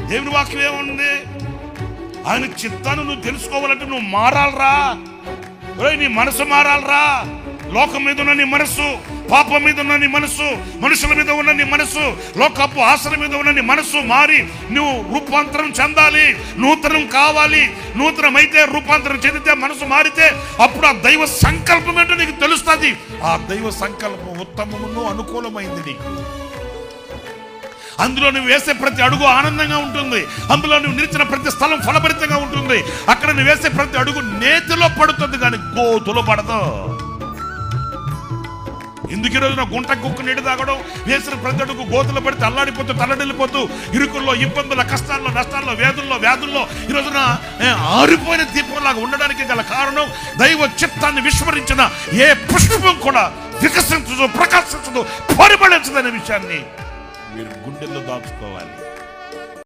దేవుని వాక్యం ఏముంది? ఆయన చిత్తాన్ని నువ్వు తెలుసుకోవాలంటే నువ్వు మారాలరా. నీ మనసు మారాలరా. లోకం మీద ఉన్న నీ మనసు, పాపం మీద ఉన్న నీ మనసు, మనుషుల మీద ఉన్న నీ మనసు, లోకపు ఆశల మీద ఉన్న నీ మనసు మారి నువ్వు రూపాంతరం చెందాలి, నూతనం కావాలి. నూతనమైతే, రూపాంతరం చెందితే, మనసు మారితే అప్పుడు ఆ దైవ సంకల్పం ఏంటో నీకు తెలుస్తుంది. ఆ దైవ సంకల్పం ఉత్తమమును అనుకూలమైంది నీకు. అందులో నువ్వు వేసే ప్రతి అడుగు ఆనందంగా ఉంటుంది. అందులో నువ్వు నిలిచిన ప్రతి స్థలం ఫలభరితంగా ఉంటుంది. అక్కడ నువ్వు వేసే ప్రతి అడుగు నేతిలో పడుతుంది, కానీ గోతులో పడదు. ఎందుకు ఈ రోజున గుంట కుక్క నీటి తాగడం, వేసిన ప్రతి అడుగు గోతులు పడితే అల్లాడిపోతూ తల్లడిల్లిపోతూ ఇరుకుల్లో, ఇబ్బందుల, కష్టాల్లో, నష్టాల్లో, వ్యాధుల్లో ఈ రోజున ఆరిపోయిన దీపంలాగా ఉండడానికి గల కారణం దైవ చిత్తాన్ని విస్మరించిన ఏ పుష్పం కూడా వికసించదు, ప్రకాశించదు, పరిమళించదనే విషయాన్ని మీరు గుండెల్లో దాచుకోవాలి.